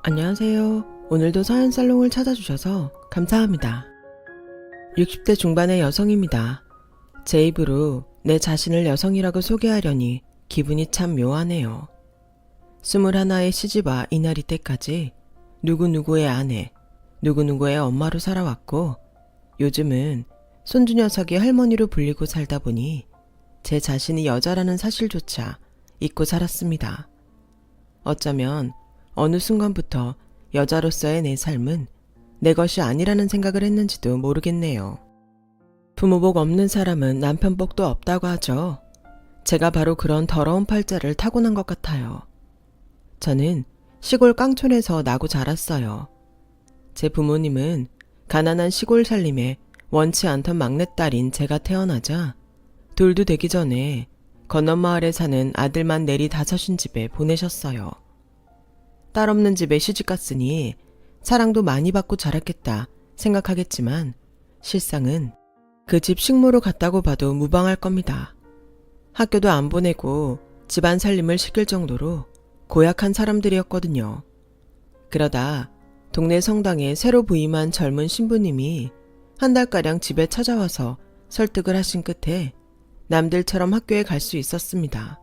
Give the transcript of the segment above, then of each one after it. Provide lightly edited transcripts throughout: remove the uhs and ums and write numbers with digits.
안녕하세요. 오늘도 서현살롱을 찾아주셔서 감사합니다. 60대 중반의 여성입니다. 제 입으로 내 자신을 여성이라고 소개하려니 기분이 참 묘하네요. 21의 시집와 이날이 때까지 누구누구의 아내, 누구누구의 엄마로 살아왔고 요즘은 손주 녀석이 할머니로 불리고 살다 보니 제 자신이 여자라는 사실조차 잊고 살았습니다. 어쩌면 어느 순간부터 여자로서의 내 삶은 내 것이 아니라는 생각을 했는지도 모르겠네요. 부모복 없는 사람은 남편복도 없다고 하죠. 제가 바로 그런 더러운 팔자를 타고난 것 같아요. 저는 시골 깡촌에서 나고 자랐어요. 제 부모님은 가난한 시골 살림에 원치 않던 막내딸인 제가 태어나자 돌도 되기 전에 건너마을에 사는 아들만 내리 다섯인 집에 보내셨어요. 딸 없는 집에 시집갔으니 사랑도 많이 받고 자랐겠다 생각하겠지만 실상은 그 집 식모로 갔다고 봐도 무방할 겁니다. 학교도 안 보내고 집안 살림을 시킬 정도로 고약한 사람들이었거든요. 그러다 동네 성당에 새로 부임한 젊은 신부님이 한 달가량 집에 찾아와서 설득을 하신 끝에 남들처럼 학교에 갈 수 있었습니다.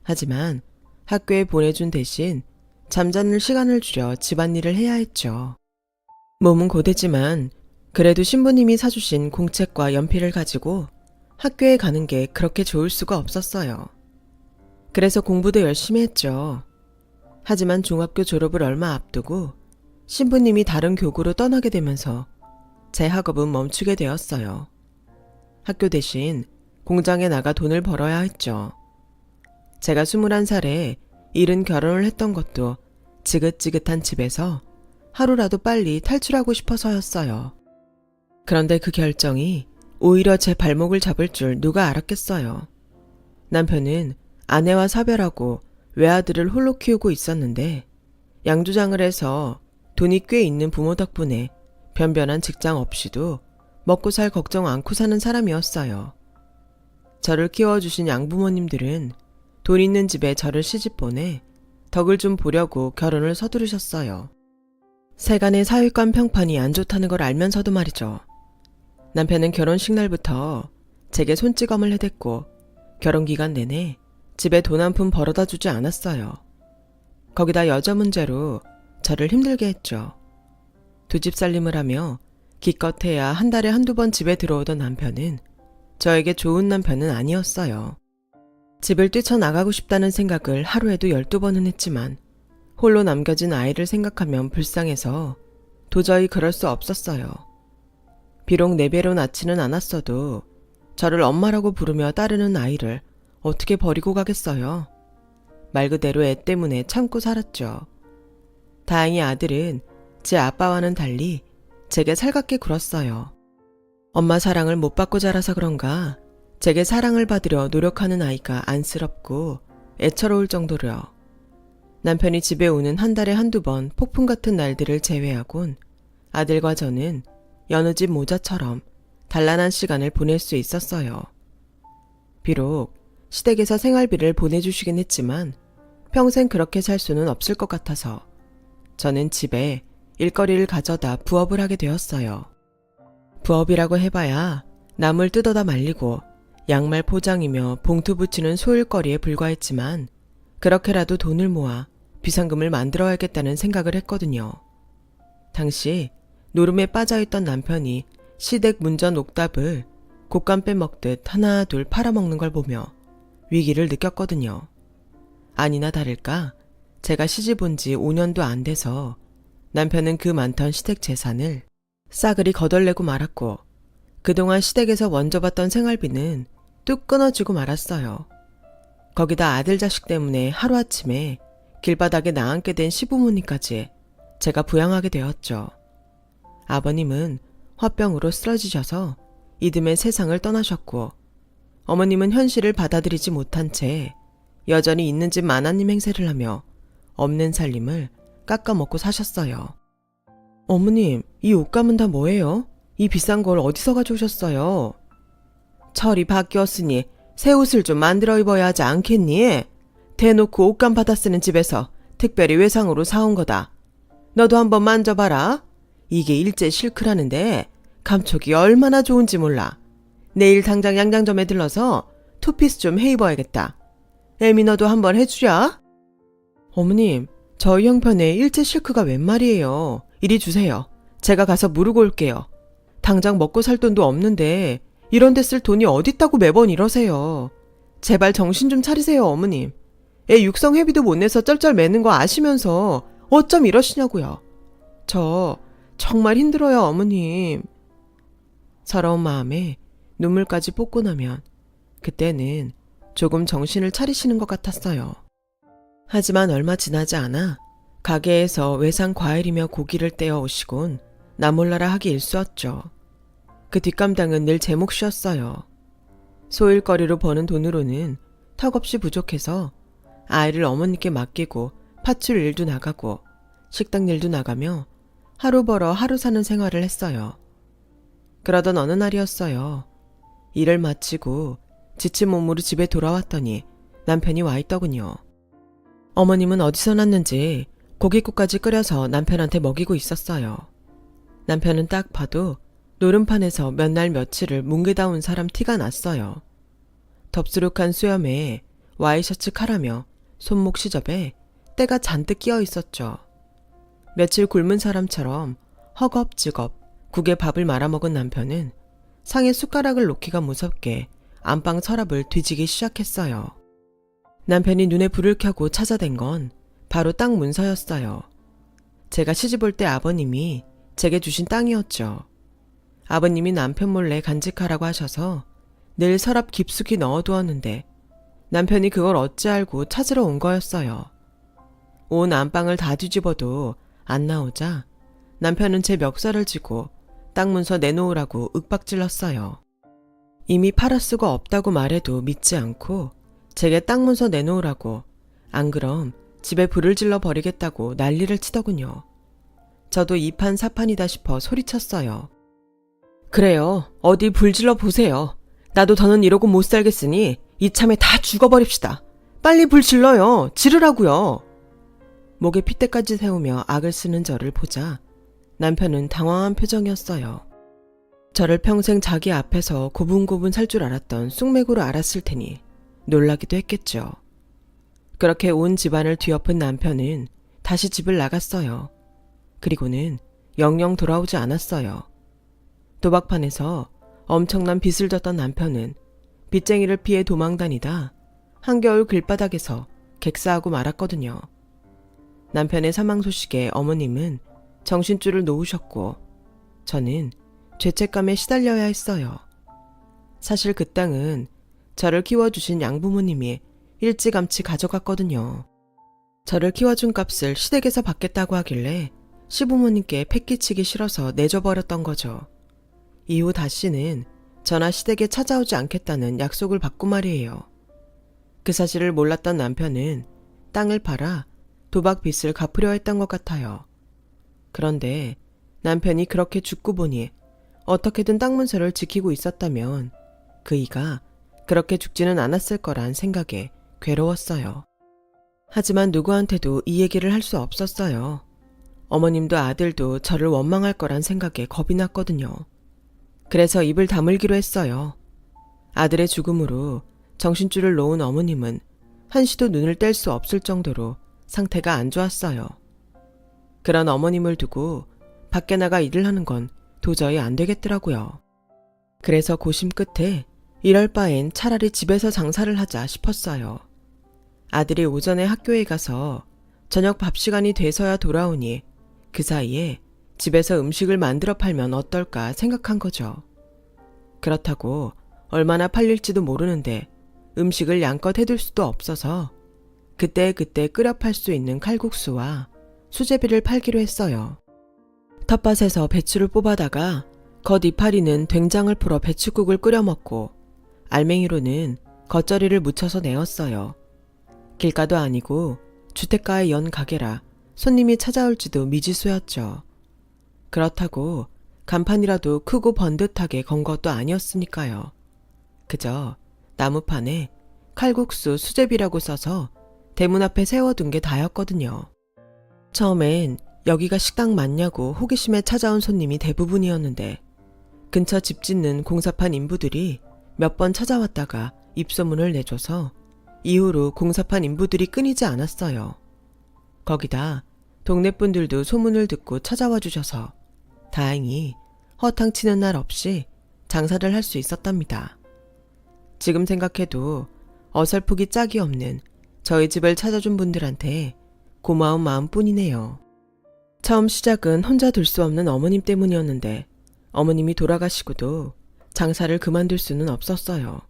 하지만 학교에 보내준 대신 잠자는 시간을 줄여 집안일을 해야 했죠. 몸은 고되지만 그래도 신부님이 사주신 공책과 연필을 가지고 학교에 가는 게 그렇게 좋을 수가 없었어요. 그래서 공부도 열심히 했죠. 하지만 중학교 졸업을 얼마 앞두고 신부님이 다른 교구로 떠나게 되면서 제 학업은 멈추게 되었어요. 학교 대신 공장에 나가 돈을 벌어야 했죠. 제가 21살에 이른 결혼을 했던 것도 지긋지긋한 집에서 하루라도 빨리 탈출하고 싶어서였어요. 그런데 그 결정이 오히려 제 발목을 잡을 줄 누가 알았겠어요. 남편은 아내와 사별하고 외아들을 홀로 키우고 있었는데 양조장을 해서 돈이 꽤 있는 부모 덕분에 변변한 직장 없이도 먹고 살 걱정 않고 사는 사람이었어요. 저를 키워주신 양부모님들은 돈 있는 집에 저를 시집 보내 덕을 좀 보려고 결혼을 서두르셨어요. 세간의 사위관 평판이 안 좋다는 걸 알면서도 말이죠. 남편은 결혼식 날부터 제게 손찌검을 해댔고 결혼기간 내내 집에 돈 한 푼 벌어다 주지 않았어요. 거기다 여자 문제로 저를 힘들게 했죠. 두 집 살림을 하며 기껏해야 한 달에 한두 번 집에 들어오던 남편은 저에게 좋은 남편은 아니었어요. 집을 뛰쳐나가고 싶다는 생각을 하루에도 12번은 했지만 홀로 남겨진 아이를 생각하면 불쌍해서 도저히 그럴 수 없었어요. 비록 내 배로 낳지는 않았어도 저를 엄마라고 부르며 따르는 아이를 어떻게 버리고 가겠어요. 말 그대로 애 때문에 참고 살았죠. 다행히 아들은 제 아빠와는 달리 제게 살갑게 굴었어요. 엄마 사랑을 못 받고 자라서 그런가 제게 사랑을 받으려 노력하는 아이가 안쓰럽고 애처로울 정도로요. 남편이 집에 오는 한 달에 한두 번 폭풍 같은 날들을 제외하곤 아들과 저는 여느 집 모자처럼 단란한 시간을 보낼 수 있었어요. 비록 시댁에서 생활비를 보내주시긴 했지만 평생 그렇게 살 수는 없을 것 같아서 저는 집에 일거리를 가져다 부업을 하게 되었어요. 부업이라고 해봐야 나물 뜯어다 말리고 양말 포장이며 봉투 붙이는 소일거리에 불과했지만 그렇게라도 돈을 모아 비상금을 만들어야겠다는 생각을 했거든요. 당시 노름에 빠져있던 남편이 시댁 문전 옥답을 곶감 빼먹듯 하나 둘 팔아먹는 걸 보며 위기를 느꼈거든요. 아니나 다를까 제가 시집 온 지 5년도 안 돼서 남편은 그 많던 시댁 재산을 싸그리 거덜내고 말았고 그동안 시댁에서 먼저 받던 생활비는 뚝 끊어지고 말았어요. 거기다 아들 자식 때문에 하루아침에 길바닥에 나앉게 된 시부모님까지 제가 부양하게 되었죠. 아버님은 화병으로 쓰러지셔서 이듬해 세상을 떠나셨고 어머님은 현실을 받아들이지 못한 채 여전히 있는 집 마나님 행세를 하며 없는 살림을 깎아먹고 사셨어요. 어머님, 이 옷감은 다 뭐예요? 이 비싼 걸 어디서 가져오셨어요? 철이 바뀌었으니 새 옷을 좀 만들어 입어야 하지 않겠니? 대놓고 옷감 받아 쓰는 집에서 특별히 외상으로 사온 거다. 너도 한번 만져봐라. 이게 일제 실크라는데 감촉이 얼마나 좋은지 몰라. 내일 당장 양장점에 들러서 투피스 좀 해 입어야겠다. 애미 너도 한번 해주랴. 어머님, 저희 형편에 일제 실크가 웬 말이에요. 이리 주세요. 제가 가서 무르고 올게요. 당장 먹고 살 돈도 없는데 이런 데 쓸 돈이 어딨다고 매번 이러세요. 제발 정신 좀 차리세요, 어머님. 애 육성 회비도 못 내서 쩔쩔 매는 거 아시면서 어쩜 이러시냐고요. 저 정말 힘들어요, 어머님. 서러운 마음에 눈물까지 뽑고 나면 그때는 조금 정신을 차리시는 것 같았어요. 하지만 얼마 지나지 않아 가게에서 외상 과일이며 고기를 떼어 오시곤 나몰라라 하기 일쑤였죠. 그 뒷감당은 늘 제 몫이었어요. 소일거리로 버는 돈으로는 턱없이 부족해서 아이를 어머니께 맡기고 파출 일도 나가고 식당 일도 나가며 하루 벌어 하루 사는 생활을 했어요. 그러던 어느 날이었어요. 일을 마치고 지친 몸으로 집에 돌아왔더니 남편이 와 있더군요. 어머님은 어디서 났는지 고깃국까지 끓여서 남편한테 먹이고 있었어요. 남편은 딱 봐도 노름판에서 몇 날 며칠을 뭉개다 온 사람 티가 났어요. 덥수룩한 수염에 와이셔츠 칼하며 손목 시접에 때가 잔뜩 끼어 있었죠. 며칠 굶은 사람처럼 허겁지겁 국에 밥을 말아먹은 남편은 상에 숟가락을 놓기가 무섭게 안방 서랍을 뒤지기 시작했어요. 남편이 눈에 불을 켜고 찾아댄 건 바로 땅 문서였어요. 제가 시집 올 때 아버님이 제게 주신 땅이었죠. 아버님이 남편 몰래 간직하라고 하셔서 늘 서랍 깊숙이 넣어두었는데 남편이 그걸 어찌 알고 찾으러 온 거였어요. 온 안방을 다 뒤집어도 안 나오자 남편은 제 멱살을 쥐고 땅 문서 내놓으라고 윽박질렀어요. 이미 팔아 쓰고 없다고 말해도 믿지 않고 제게 땅 문서 내놓으라고, 안 그럼 집에 불을 질러 버리겠다고 난리를 치더군요. 저도 이판사판이다 싶어 소리쳤어요. 그래요. 어디 불질러 보세요. 나도 더는 이러고 못 살겠으니 이참에 다 죽어버립시다. 빨리 불 질러요. 지르라고요. 목에 핏대까지 세우며 악을 쓰는 저를 보자 남편은 당황한 표정이었어요. 저를 평생 자기 앞에서 고분고분 살 줄 알았던 쑥맥으로 알았을 테니 놀라기도 했겠죠. 그렇게 온 집안을 뒤엎은 남편은 다시 집을 나갔어요. 그리고는 영영 돌아오지 않았어요. 도박판에서 엄청난 빚을 졌던 남편은 빚쟁이를 피해 도망다니다 한겨울 길바닥에서 객사하고 말았거든요. 남편의 사망 소식에 어머님은 정신줄을 놓으셨고 저는 죄책감에 시달려야 했어요. 사실 그 땅은 저를 키워주신 양부모님이 일찌감치 가져갔거든요. 저를 키워준 값을 시댁에서 받겠다고 하길래 시부모님께 패기치기 싫어서 내줘버렸던 거죠. 이후 다시는 저나 시댁에 찾아오지 않겠다는 약속을 받고 말이에요. 그 사실을 몰랐던 남편은 땅을 팔아 도박 빚을 갚으려 했던 것 같아요. 그런데 남편이 그렇게 죽고 보니 어떻게든 땅 문서를 지키고 있었다면 그이가 그렇게 죽지는 않았을 거란 생각에 괴로웠어요. 하지만 누구한테도 이 얘기를 할 수 없었어요. 어머님도 아들도 저를 원망할 거란 생각에 겁이 났거든요. 그래서 입을 다물기로 했어요. 아들의 죽음으로 정신줄을 놓은 어머님은 한시도 눈을 뗄 수 없을 정도로 상태가 안 좋았어요. 그런 어머님을 두고 밖에 나가 일을 하는 건 도저히 안 되겠더라고요. 그래서 고심 끝에 이럴 바엔 차라리 집에서 장사를 하자 싶었어요. 아들이 오전에 학교에 가서 저녁 밥 시간이 돼서야 돌아오니 그 사이에 집에서 음식을 만들어 팔면 어떨까 생각한 거죠. 그렇다고 얼마나 팔릴지도 모르는데 음식을 양껏 해둘 수도 없어서 그때그때 끓여 팔 수 있는 칼국수와 수제비를 팔기로 했어요. 텃밭에서 배추를 뽑아다가 겉 이파리는 된장을 풀어 배추국을 끓여 먹고 알맹이로는 겉절이를 묻혀서 내었어요. 길가도 아니고 주택가의 연 가게라 손님이 찾아올지도 미지수였죠. 그렇다고 간판이라도 크고 번듯하게 건 것도 아니었으니까요. 그저 나무판에 칼국수 수제비라고 써서 대문 앞에 세워둔 게 다였거든요. 처음엔 여기가 식당 맞냐고 호기심에 찾아온 손님이 대부분이었는데 근처 집 짓는 공사판 인부들이 몇 번 찾아왔다가 입소문을 내줘서 이후로 공사판 인부들이 끊이지 않았어요. 거기다 동네 분들도 소문을 듣고 찾아와 주셔서 다행히 허탕치는 날 없이 장사를 할 수 있었답니다. 지금 생각해도 어설프기 짝이 없는 저희 집을 찾아준 분들한테 고마운 마음뿐이네요. 처음 시작은 혼자 둘 수 없는 어머님 때문이었는데 어머님이 돌아가시고도 장사를 그만둘 수는 없었어요.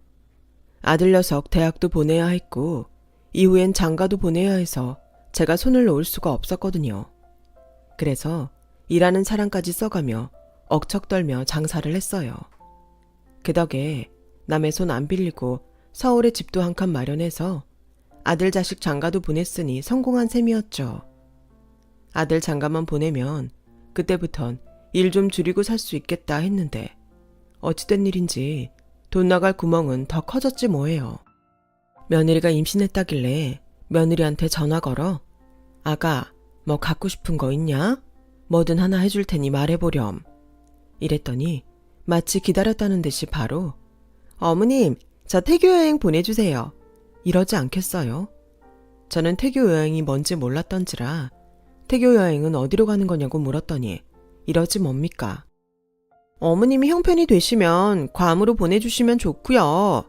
아들 녀석 대학도 보내야 했고 이후엔 장가도 보내야 해서 제가 손을 놓을 수가 없었거든요. 그래서 일하는 사람까지 써가며 억척떨며 장사를 했어요. 그 덕에 남의 손 안 빌리고 서울에 집도 한 칸 마련해서 아들 자식 장가도 보냈으니 성공한 셈이었죠. 아들 장가만 보내면 그때부턴 일 좀 줄이고 살 수 있겠다 했는데 어찌된 일인지 돈 나갈 구멍은 더 커졌지 뭐예요. 며느리가 임신했다길래 며느리한테 전화 걸어 아가 뭐 갖고 싶은 거 있냐? 뭐든 하나 해줄 테니 말해보렴. 이랬더니 마치 기다렸다는 듯이 바로 어머님 저 태교 여행 보내주세요. 이러지 않겠어요? 저는 태교 여행이 뭔지 몰랐던지라 태교 여행은 어디로 가는 거냐고 물었더니 이러지 뭡니까? 어머님이 형편이 되시면 괌으로 보내주시면 좋고요.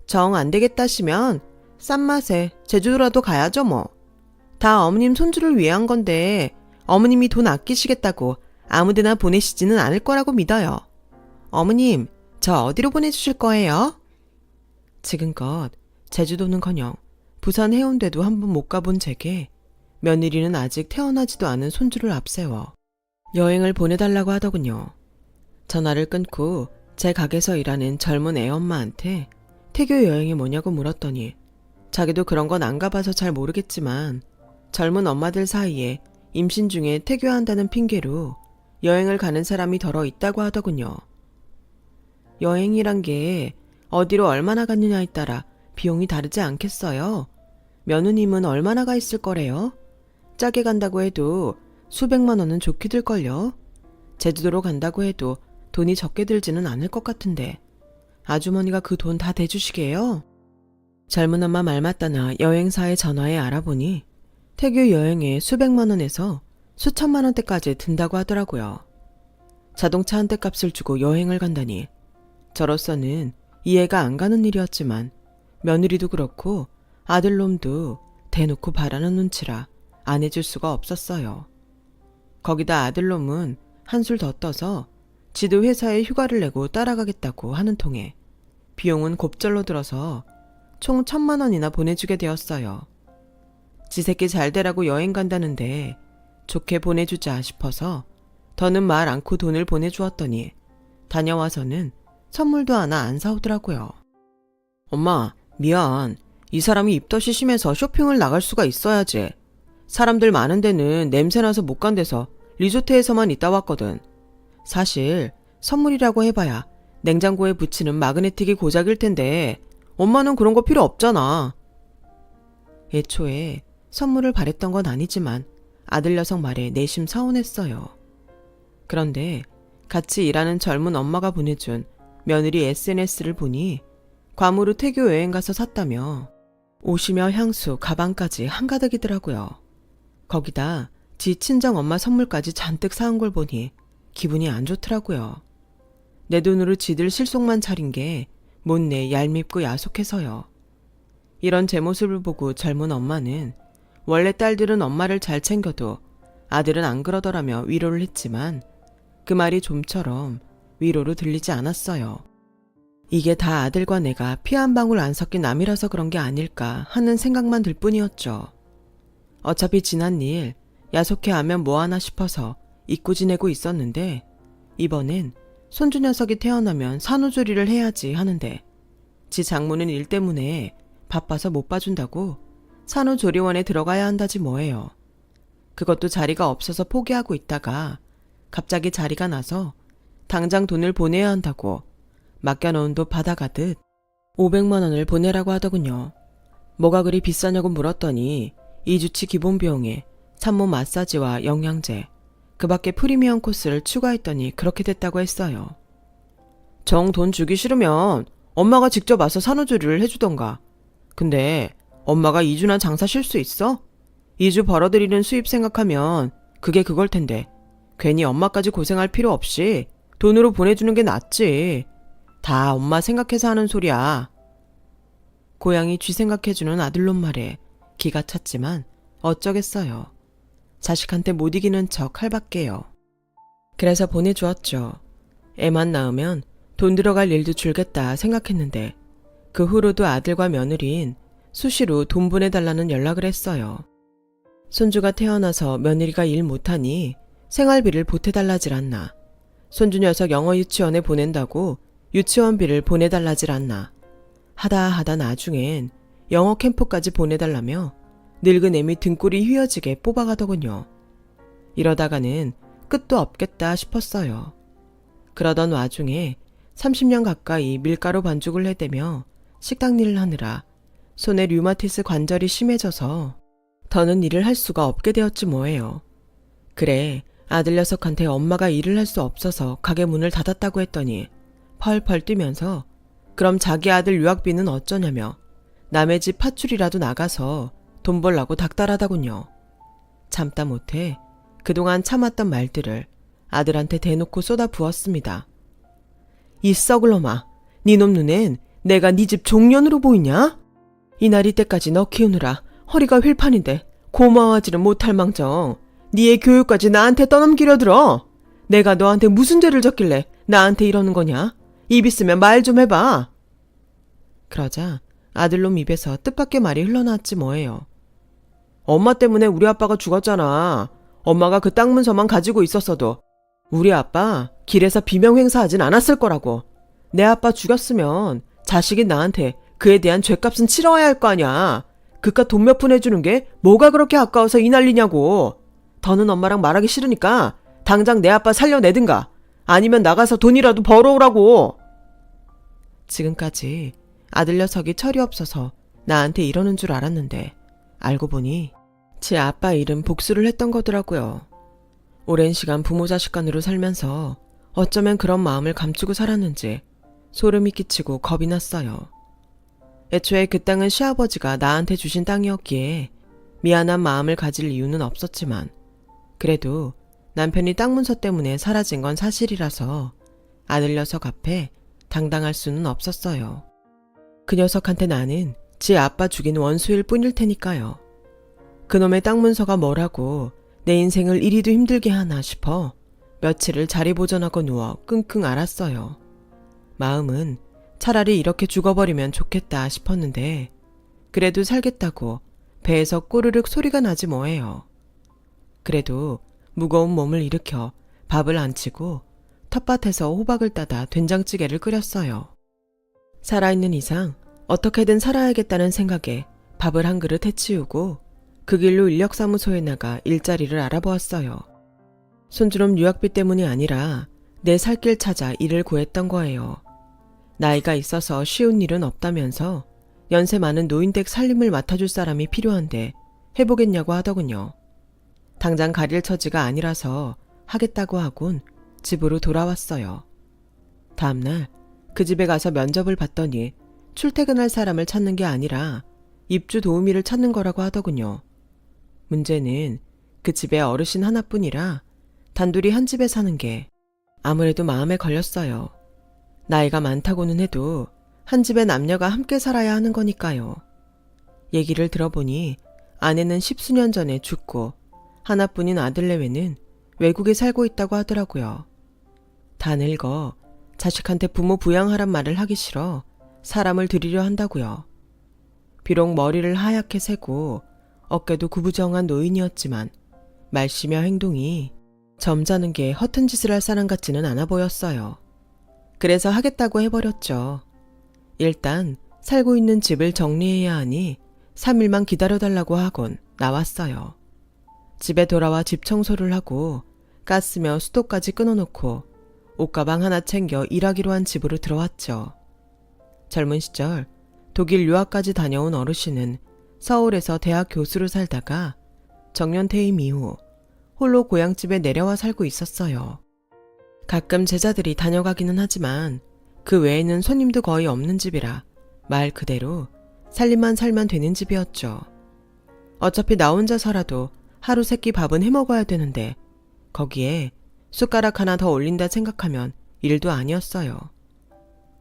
정 안 되겠다시면 싼 맛에 제주도라도 가야죠 뭐. 다 어머님 손주를 위해 한 건데 어머님이 돈 아끼시겠다고 아무데나 보내시지는 않을 거라고 믿어요. 어머님 저 어디로 보내주실 거예요? 지금껏 제주도는커녕 부산 해운대도 한 번 못 가본 제게 며느리는 아직 태어나지도 않은 손주를 앞세워 여행을 보내달라고 하더군요. 전화를 끊고 제 가게에서 일하는 젊은 애엄마한테 태교 여행이 뭐냐고 물었더니 자기도 그런 건 안 가봐서 잘 모르겠지만 젊은 엄마들 사이에 임신 중에 태교한다는 핑계로 여행을 가는 사람이 더러 있다고 하더군요. 여행이란 게 어디로 얼마나 갔느냐에 따라 비용이 다르지 않겠어요? 며느님은 얼마나 가 있을 거래요? 짜게 간다고 해도 수백만 원은 좋게 들걸요? 제주도로 간다고 해도 돈이 적게 들지는 않을 것 같은데 아주머니가 그 돈 다 대주시게요? 젊은 엄마 말 맞다나 여행사에 전화해 알아보니 태교 여행에 수백만 원에서 수천만 원대까지 든다고 하더라고요. 자동차 한 대 값을 주고 여행을 간다니 저로서는 이해가 안 가는 일이었지만 며느리도 그렇고 아들놈도 대놓고 바라는 눈치라 안 해줄 수가 없었어요. 거기다 아들놈은 한술 더 떠서 지도 회사에 휴가를 내고 따라가겠다고 하는 통에 비용은 곱절로 들어서 총 1,000만 원이나 보내주게 되었어요. 지 새끼 잘 되라고 여행 간다는데 좋게 보내주자 싶어서 더는 말 않고 돈을 보내주었더니 다녀와서는 선물도 하나 안 사오더라고요. 엄마 미안. 이 사람이 입덧이 심해서 쇼핑을 나갈 수가 있어야지. 사람들 많은 데는 냄새나서 못 간 데서 리조트에서만 있다 왔거든. 사실 선물이라고 해봐야 냉장고에 붙이는 마그네틱이 고작일 텐데 엄마는 그런 거 필요 없잖아. 애초에 선물을 바랬던 건 아니지만 아들 녀석 말에 내심 서운했어요. 그런데 같이 일하는 젊은 엄마가 보내준 며느리 SNS를 보니 괌으로 태교 여행 가서 샀다며 옷이며 향수, 가방까지 한가득이더라고요. 거기다 지 친정 엄마 선물까지 잔뜩 사온 걸 보니 기분이 안 좋더라고요. 내 돈으로 지들 실속만 차린 게 못내 얄밉고 야속해서요. 이런 제 모습을 보고 젊은 엄마는 원래 딸들은 엄마를 잘 챙겨도 아들은 안 그러더라며 위로를 했지만 그 말이 좀처럼 위로로 들리지 않았어요. 이게 다 아들과 내가 피 한 방울 안 섞인 남이라서 그런 게 아닐까 하는 생각만 들 뿐이었죠. 어차피 지난 일 야속해하면 뭐하나 싶어서 잊고 지내고 있었는데 이번엔 손주 녀석이 태어나면 산후조리를 해야지 하는데 지 장모는 일 때문에 바빠서 못 봐준다고 산후조리원에 들어가야 한다지 뭐예요. 그것도 자리가 없어서 포기하고 있다가 갑자기 자리가 나서 당장 돈을 보내야 한다고 맡겨놓은 돈 받아가듯 500만 원을 보내라고 하더군요. 뭐가 그리 비싸냐고 물었더니 2주치 기본 비용에 산모 마사지와 영양제, 그 밖에 프리미엄 코스를 추가했더니 그렇게 됐다고 했어요. 정 돈 주기 싫으면 엄마가 직접 와서 산후조리를 해주던가. 근데 엄마가 2주나 장사 쉴 수 있어? 2주 벌어들이는 수입 생각하면 그게 그걸 텐데 괜히 엄마까지 고생할 필요 없이 돈으로 보내주는 게 낫지. 다 엄마 생각해서 하는 소리야. 고양이 쥐 생각해주는 아들놈 말에 기가 찼지만 어쩌겠어요. 자식한테 못 이기는 척 할밖에요. 그래서 보내주었죠. 애만 낳으면 돈 들어갈 일도 줄겠다 생각했는데 그 후로도 아들과 며느리인 수시로 돈 보내달라는 연락을 했어요. 손주가 태어나서 며느리가 일 못하니 생활비를 보태달라질 않나. 손주 녀석 영어 유치원에 보낸다고 유치원비를 보내달라질 않나. 하다 나중엔 영어 캠프까지 보내달라며 늙은 애미 등골이 휘어지게 뽑아가더군요. 이러다가는 끝도 없겠다 싶었어요. 그러던 와중에 30년 가까이 밀가루 반죽을 해대며 식당 일을 하느라 손에 류마티스 관절이 심해져서 더는 일을 할 수가 없게 되었지 뭐예요. 그래 아들 녀석한테 엄마가 일을 할 수 없어서 가게 문을 닫았다고 했더니 펄펄 뛰면서 그럼 자기 아들 유학비는 어쩌냐며 남의 집 파출이라도 나가서 돈 벌라고 닥달하다군요. 참다 못해 그동안 참았던 말들을 아들한테 대놓고 쏟아 부었습니다. 이 썩을 놈아, 니놈 눈엔 내가 네 집 종년으로 보이냐? 이날 이때까지 너 키우느라 허리가 휠판인데 고마워하지는 못할 망정 니의 교육까지 나한테 떠넘기려 들어. 내가 너한테 무슨 죄를 졌길래 나한테 이러는 거냐? 입 있으면 말 좀 해봐. 그러자 아들놈 입에서 뜻밖의 말이 흘러나왔지 뭐예요. 엄마 때문에 우리 아빠가 죽었잖아. 엄마가 그 땅 문서만 가지고 있었어도 우리 아빠 길에서 비명 행사하진 않았을 거라고. 내 아빠 죽였으면 자식인 나한테 그에 대한 죗값은 치러야 할 거 아냐. 그깟 돈 몇 푼 해주는 게 뭐가 그렇게 아까워서 이 난리냐고. 더는 엄마랑 말하기 싫으니까 당장 내 아빠 살려내든가 아니면 나가서 돈이라도 벌어오라고. 지금까지 아들 녀석이 철이 없어서 나한테 이러는 줄 알았는데 알고 보니 제 아빠 일은 복수를 했던 거더라고요. 오랜 시간 부모 자식 간으로 살면서 어쩌면 그런 마음을 감추고 살았는지 소름이 끼치고 겁이 났어요. 애초에 그 땅은 시아버지가 나한테 주신 땅이었기에 미안한 마음을 가질 이유는 없었지만 그래도 남편이 땅 문서 때문에 사라진 건 사실이라서 아들 녀석 앞에 당당할 수는 없었어요. 그 녀석한테 나는 지 아빠 죽인 원수일 뿐일 테니까요. 그놈의 땅 문서가 뭐라고 내 인생을 이리도 힘들게 하나 싶어 며칠을 자리 보전하고 누워 끙끙 앓았어요. 마음은 차라리 이렇게 죽어버리면 좋겠다 싶었는데 그래도 살겠다고 배에서 꼬르륵 소리가 나지 뭐예요. 그래도 무거운 몸을 일으켜 밥을 안 치고 텃밭에서 호박을 따다 된장찌개를 끓였어요. 살아있는 이상 어떻게든 살아야겠다는 생각에 밥을 한 그릇 해치우고 그 길로 인력사무소에 나가 일자리를 알아보았어요. 손주놈 유학비 때문이 아니라 내 살 길 찾아 일을 구했던 거예요. 나이가 있어서 쉬운 일은 없다면서 연세 많은 노인댁 살림을 맡아줄 사람이 필요한데 해보겠냐고 하더군요. 당장 가릴 처지가 아니라서 하겠다고 하곤 집으로 돌아왔어요. 다음날 그 집에 가서 면접을 봤더니 출퇴근할 사람을 찾는 게 아니라 입주 도우미를 찾는 거라고 하더군요. 문제는 그 집에 어르신 하나뿐이라 단둘이 한 집에 사는 게 아무래도 마음에 걸렸어요. 나이가 많다고는 해도 한 집에 남녀가 함께 살아야 하는 거니까요. 얘기를 들어보니 아내는 10수년 전에 죽고 하나뿐인 아들 내외는 외국에 살고 있다고 하더라고요. 다 늙어 자식한테 부모 부양하란 말을 하기 싫어 사람을 들이려 한다고요. 비록 머리를 하얗게 세고 어깨도 구부정한 노인이었지만 말씨며 행동이 점잖은 게 허튼 짓을 할 사람 같지는 않아 보였어요. 그래서 하겠다고 해버렸죠. 일단 살고 있는 집을 정리해야 하니 3일만 기다려달라고 하곤 나왔어요. 집에 돌아와 집 청소를 하고 가스며 수도까지 끊어놓고 옷가방 하나 챙겨 일하기로 한 집으로 들어왔죠. 젊은 시절 독일 유학까지 다녀온 어르신은 서울에서 대학 교수로 살다가 정년 퇴임 이후 홀로 고향집에 내려와 살고 있었어요. 가끔 제자들이 다녀가기는 하지만 그 외에는 손님도 거의 없는 집이라 말 그대로 살림만 살면 되는 집이었죠. 어차피 나 혼자 살아도 하루 세끼 밥은 해먹어야 되는데 거기에 숟가락 하나 더 올린다 생각하면 일도 아니었어요.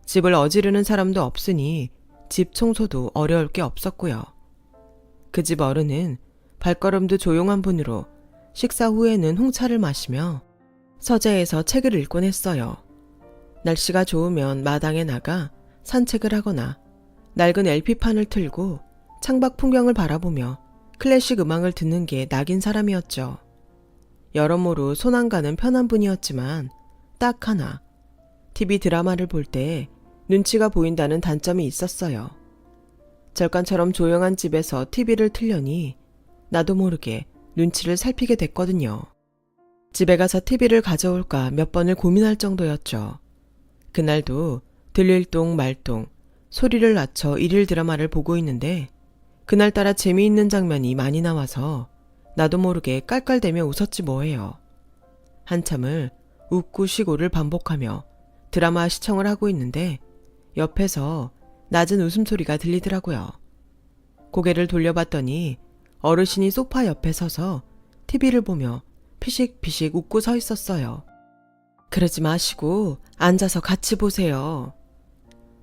집을 어지르는 사람도 없으니 집 청소도 어려울 게 없었고요. 그 집 어른은 발걸음도 조용한 분으로 식사 후에는 홍차를 마시며 서재에서 책을 읽곤 했어요. 날씨가 좋으면 마당에 나가 산책을 하거나 낡은 LP판을 틀고 창밖 풍경을 바라보며 클래식 음악을 듣는 게 낙인 사람이었죠. 여러모로 손 안 가는 편한 분이었지만 딱 하나 TV 드라마를 볼 때 눈치가 보인다는 단점이 있었어요. 절간처럼 조용한 집에서 TV를 틀려니 나도 모르게 눈치를 살피게 됐거든요. 집에 가서 TV를 가져올까 몇 번을 고민할 정도였죠. 그날도 들릴동 말동 소리를 낮춰 일일 드라마를 보고 있는데 그날따라 재미있는 장면이 많이 나와서 나도 모르게 깔깔대며 웃었지 뭐예요. 한참을 웃고 쉬고를 반복하며 드라마 시청을 하고 있는데 옆에서 낮은 웃음소리가 들리더라고요. 고개를 돌려봤더니 어르신이 소파 옆에 서서 TV를 보며 피식피식 웃고 서 있었어요. 그러지 마시고 앉아서 같이 보세요.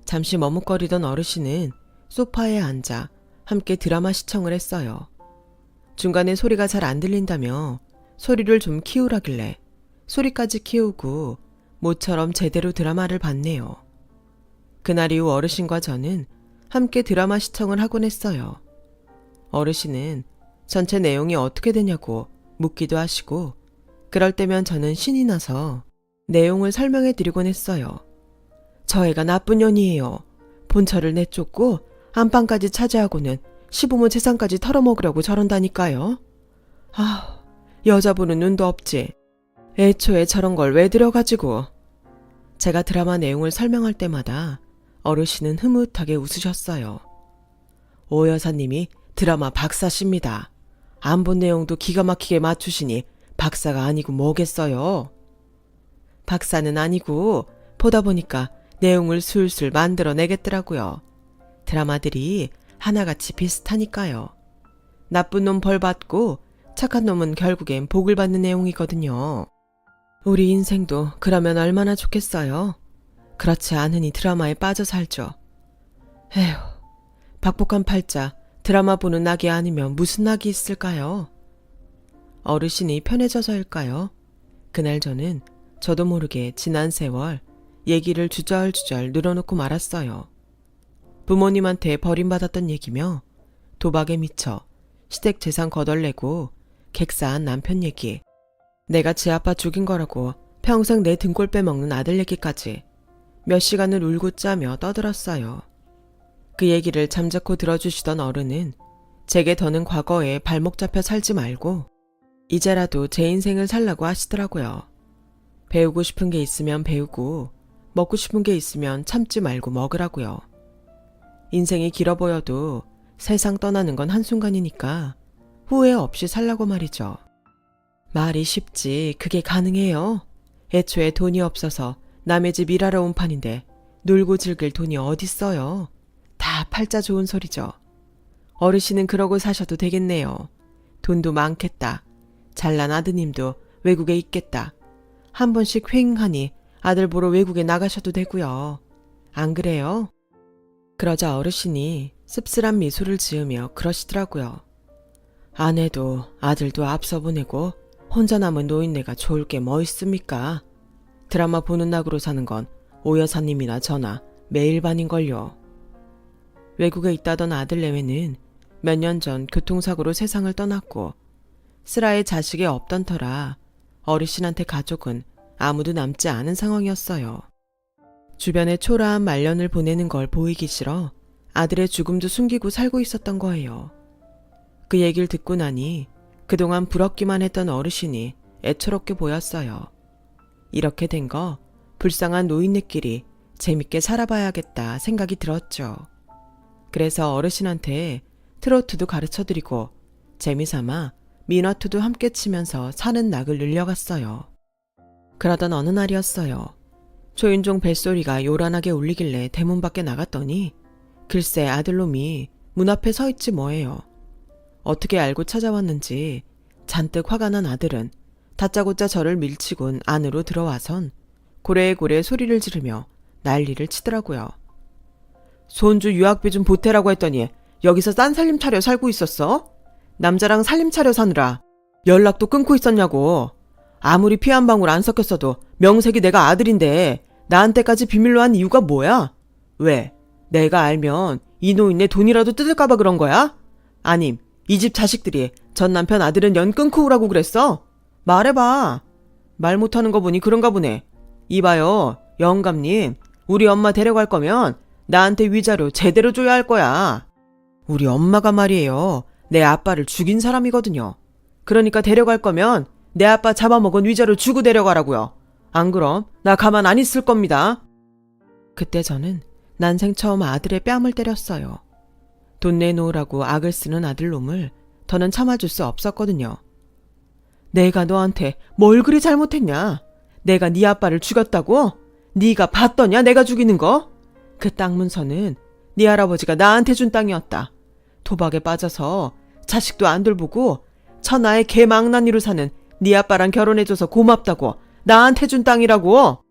잠시 머뭇거리던 어르신은 소파에 앉아 함께 드라마 시청을 했어요. 중간에 소리가 잘 안 들린다며 소리를 좀 키우라길래 소리까지 키우고 모처럼 제대로 드라마를 봤네요. 그날 이후 어르신과 저는 함께 드라마 시청을 하곤 했어요. 어르신은 전체 내용이 어떻게 되냐고 묻기도 하시고 그럴 때면 저는 신이 나서 내용을 설명해 드리곤 했어요. 저 애가 나쁜 년이에요. 본처를 내쫓고 안방까지 차지하고는 시부모 재산까지 털어먹으려고 저런다니까요. 아, 여자분은 눈도 없지. 애초에 저런 걸 왜 들여가지고. 제가 드라마 내용을 설명할 때마다 어르신은 흐뭇하게 웃으셨어요. 오 여사님이 드라마 박사십니다. 안 본 내용도 기가 막히게 맞추시니 박사가 아니고 뭐겠어요. 박사는 아니고 보다 보니까 내용을 술술 만들어내겠더라고요. 드라마들이 하나같이 비슷하니까요. 나쁜 놈 벌 받고 착한 놈은 결국엔 복을 받는 내용이거든요. 우리 인생도 그러면 얼마나 좋겠어요. 그렇지 않으니 드라마에 빠져 살죠. 에휴, 박복한 팔자 드라마 보는 낙이 아니면 무슨 낙이 있을까요? 어르신이 편해져서일까요? 그날 저도 모르게 지난 세월 얘기를 주절주절 늘어놓고 말았어요. 부모님한테 버림받았던 얘기며 도박에 미쳐 시댁 재산 거덜내고 객사한 남편 얘기, 내가 지 아빠 죽인 거라고 평생 내 등골 빼먹는 아들 얘기까지 몇 시간을 울고 짜며 떠들었어요. 그 얘기를 잠자코 들어주시던 어른은 제게 더는 과거에 발목 잡혀 살지 말고 이제라도 제 인생을 살라고 하시더라고요. 배우고 싶은 게 있으면 배우고 먹고 싶은 게 있으면 참지 말고 먹으라고요. 인생이 길어 보여도 세상 떠나는 건 한순간이니까 후회 없이 살라고 말이죠. 말이 쉽지 그게 가능해요? 애초에 돈이 없어서 남의 집 일하러 온 판인데 놀고 즐길 돈이 어딨어요? 다 팔자 좋은 소리죠. 어르신은 그러고 사셔도 되겠네요. 돈도 많겠다. 잘난 아드님도 외국에 있겠다. 한 번씩 휑하니 아들 보러 외국에 나가셔도 되고요. 안 그래요? 그러자 어르신이 씁쓸한 미소를 지으며 그러시더라고요. 아내도 아들도 앞서 보내고 혼자 남은 노인네가 좋을 게 뭐 있습니까? 드라마 보는 낙으로 사는 건 오 여사님이나 저나 매일 반인걸요. 외국에 있다던 아들 내외는 몇 년 전 교통사고로 세상을 떠났고 슬아의 자식이 없던 터라 어르신한테 가족은 아무도 남지 않은 상황이었어요. 주변에 초라한 말년을 보내는 걸 보이기 싫어 아들의 죽음도 숨기고 살고 있었던 거예요. 그 얘기를 듣고 나니 그동안 부럽기만 했던 어르신이 애처롭게 보였어요. 이렇게 된 거 불쌍한 노인네끼리 재밌게 살아봐야겠다 생각이 들었죠. 그래서 어르신한테 트로트도 가르쳐드리고 재미삼아 민화투도 함께 치면서 사는 낙을 늘려갔어요. 그러던 어느 날이었어요. 초인종 벨소리가 요란하게 울리길래 대문 밖에 나갔더니 글쎄 아들놈이 문 앞에 서 있지 뭐예요. 어떻게 알고 찾아왔는지 잔뜩 화가 난 아들은 다짜고짜 저를 밀치곤 안으로 들어와선 고래고래 소리를 지르며 난리를 치더라고요. 손주 유학비 좀 보태라고 했더니 여기서 딴 살림 차려 살고 있었어? 남자랑 살림 차려 사느라 연락도 끊고 있었냐고. 아무리 피 한 방울 안 섞였어도 명색이 내가 아들인데 나한테까지 비밀로 한 이유가 뭐야? 왜? 내가 알면 이 노인네 돈이라도 뜯을까봐 그런 거야? 아님 이 집 자식들이 전 남편 아들은 연 끊고 오라고 그랬어? 말해봐. 말 못하는 거 보니 그런가 보네. 이봐요 영감님, 우리 엄마 데려갈 거면 나한테 위자료 제대로 줘야 할 거야. 우리 엄마가 말이에요, 내 아빠를 죽인 사람이거든요. 그러니까 데려갈 거면 내 아빠 잡아먹은 위자료 주고 데려가라고요. 안 그럼 나 가만 안 있을 겁니다. 그때 저는 난생 처음 아들의 뺨을 때렸어요. 돈 내놓으라고 악을 쓰는 아들놈을 더는 참아줄 수 없었거든요. 내가 너한테 뭘 그리 잘못했냐? 내가 네 아빠를 죽였다고? 네가 봤더냐 내가 죽이는 거? 그 땅 문서는 네 할아버지가 나한테 준 땅이었다. 도박에 빠져서 자식도 안 돌보고 천하의 개망나니로 사는 네 아빠랑 결혼해줘서 고맙다고 나한테 준 땅이라고.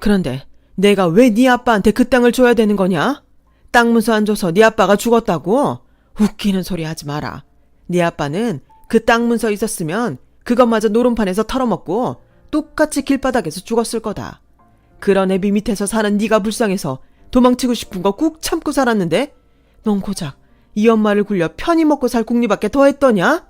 그런데 내가 왜 네 아빠한테 그 땅을 줘야 되는 거냐? 땅 문서 안 줘서 네 아빠가 죽었다고? 웃기는 소리 하지 마라. 네 아빠는 그 땅 문서 있었으면 그것마저 노름판에서 털어먹고 똑같이 길바닥에서 죽었을 거다. 그런 애비 밑에서 사는 네가 불쌍해서 도망치고 싶은 거 꾹 참고 살았는데 넌 고작 이 엄마를 굴려 편히 먹고 살 궁리밖에 더 했더냐?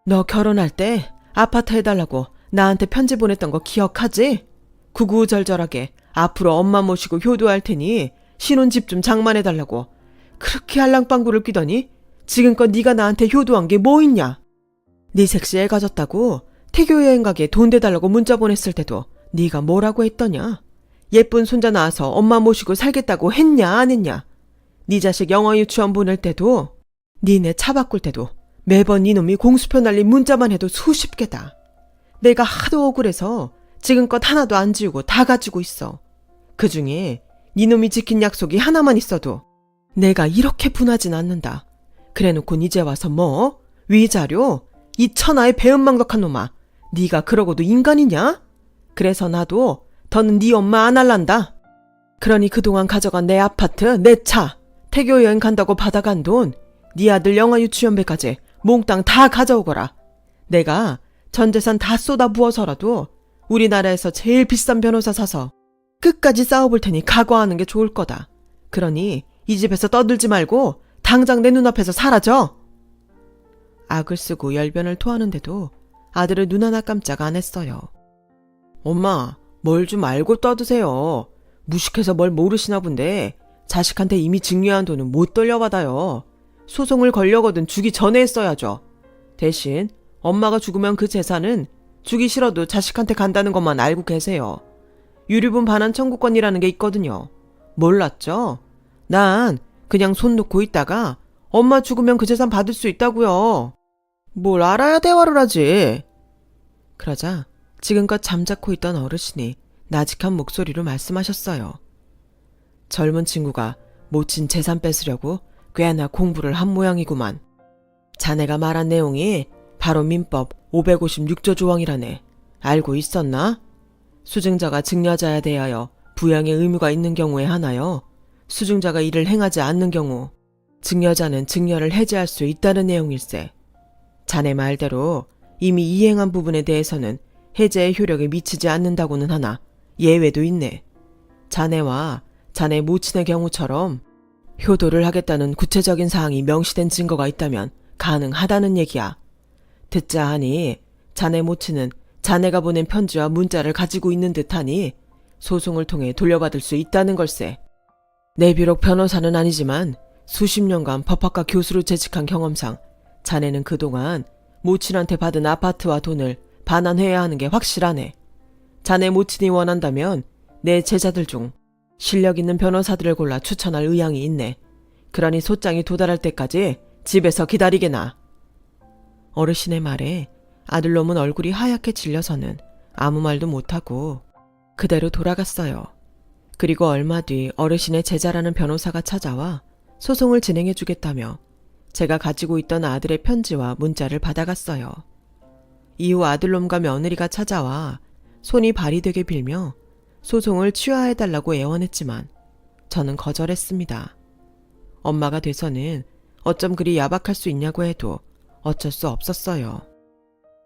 너 결혼할 때 아파트 해달라고 나한테 편지 보냈던 거 기억하지? 구구절절하게 앞으로 엄마 모시고 효도할 테니 신혼집 좀 장만해달라고 그렇게 알랑방구를 끼더니 지금껏 네가 나한테 효도한 게 뭐 있냐? 네 섹시 애 가졌다고 태교 여행 가게 돈 대달라고 문자 보냈을 때도 네가 뭐라고 했더냐? 예쁜 손자 낳아서 엄마 모시고 살겠다고 했냐 안 했냐? 네 자식 영어 유치원 보낼 때도 니네 차 바꿀 때도 매번 이놈이 공수표 날린 문자만 해도 수십 개다. 내가 하도 억울해서 지금껏 하나도 안 지우고 다 가지고 있어. 그중에 니놈이 지킨 약속이 하나만 있어도 내가 이렇게 분하진 않는다. 그래놓고 이제 와서 뭐? 위자료? 이 천하의 배은망덕한 놈아. 네가 그러고도 인간이냐? 그래서 나도 더는 네 엄마 안 할란다. 그러니 그동안 가져간 내 아파트, 내 차, 태교 여행 간다고 받아간 돈, 네 아들 영아 유치원비까지 몽땅 다 가져오거라. 내가 전 재산 다 쏟아 부어서라도 우리나라에서 제일 비싼 변호사 사서 끝까지 싸워볼 테니 각오하는 게 좋을 거다. 그러니 이 집에서 떠들지 말고 당장 내 눈앞에서 사라져. 악을 쓰고 열변을 토하는데도 아들을 눈 하나 깜짝 안 했어요. 엄마, 뭘 좀 알고 떠드세요. 무식해서 뭘 모르시나 본데 자식한테 이미 증여한 돈은 못 돌려받아요. 소송을 걸려거든 주기 전에 했어야죠. 대신 엄마가 죽으면 그 재산은 주기 싫어도 자식한테 간다는 것만 알고 계세요. 유류분 반환 청구권이라는 게 있거든요. 몰랐죠? 난 그냥 손 놓고 있다가 엄마 죽으면 그 재산 받을 수 있다고요. 뭘 알아야 대화를 하지. 그러자 지금껏 잠자코 있던 어르신이 나직한 목소리로 말씀하셨어요. 젊은 친구가 모친 재산 뺏으려고 꽤나 공부를 한 모양이구만. 자네가 말한 내용이 바로 민법 556조 조항이라네. 알고 있었나? 수증자가 증여자에 대하여 부양의 의무가 있는 경우에 하나요. 수증자가 이를 행하지 않는 경우 증여자는 증여를 해지할 수 있다는 내용일세. 자네 말대로 이미 이행한 부분에 대해서는 해제의 효력에 미치지 않는다고는 하나 예외도 있네. 자네와 자네 모친의 경우처럼 효도를 하겠다는 구체적인 사항이 명시된 증거가 있다면 가능하다는 얘기야. 듣자 하니 자네 모친은 자네가 보낸 편지와 문자를 가지고 있는 듯하니 소송을 통해 돌려받을 수 있다는 걸세. 내 비록 변호사는 아니지만 수십 년간 법학과 교수로 재직한 경험상 자네는 그동안 모친한테 받은 아파트와 돈을 반환해야 하는 게 확실하네. 자네 모친이 원한다면 내 제자들 중 실력 있는 변호사들을 골라 추천할 의향이 있네. 그러니 소장이 도달할 때까지 집에서 기다리게나. 어르신의 말에 아들놈은 얼굴이 하얗게 질려서는 아무 말도 못하고 그대로 돌아갔어요. 그리고 얼마 뒤 어르신의 제자라는 변호사가 찾아와 소송을 진행해 주겠다며 제가 가지고 있던 아들의 편지와 문자를 받아갔어요. 이후 아들놈과 며느리가 찾아와 손이 발이 되게 빌며 소송을 취하해달라고 애원했지만 저는 거절했습니다. 엄마가 돼서는 어쩜 그리 야박할 수 있냐고 해도 어쩔 수 없었어요.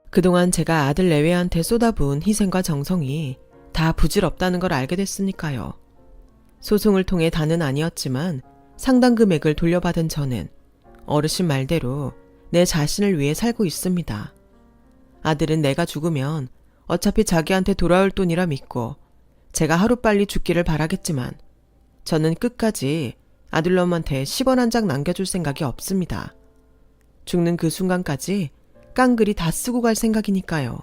그동안 제가 아들 내외한테 쏟아부은 희생과 정성이 다 부질없다는 걸 알게 됐으니까요. 소송을 통해 다는 아니었지만 상당 금액을 돌려받은 저는 어르신 말대로 내 자신을 위해 살고 있습니다. 아들은 내가 죽으면 어차피 자기한테 돌아올 돈이라 믿고 제가 하루빨리 죽기를 바라겠지만 저는 끝까지 아들놈한테 10원 한 장 남겨줄 생각이 없습니다. 죽는 그 순간까지 깡그리 다 쓰고 갈 생각이니까요.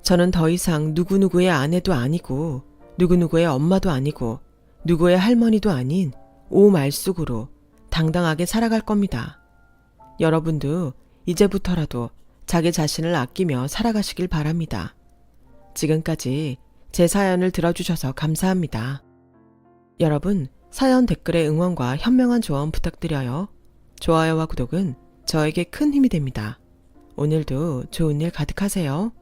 저는 더 이상 누구누구의 아내도 아니고 누구누구의 엄마도 아니고 누구의 할머니도 아닌 오말쑥으로 당당하게 살아갈 겁니다. 여러분도 이제부터라도 자기 자신을 아끼며 살아가시길 바랍니다. 지금까지 제 사연을 들어주셔서 감사합니다. 여러분, 사연 댓글에 응원과 현명한 조언 부탁드려요. 좋아요와 구독은 저에게 큰 힘이 됩니다. 오늘도 좋은 일 가득하세요.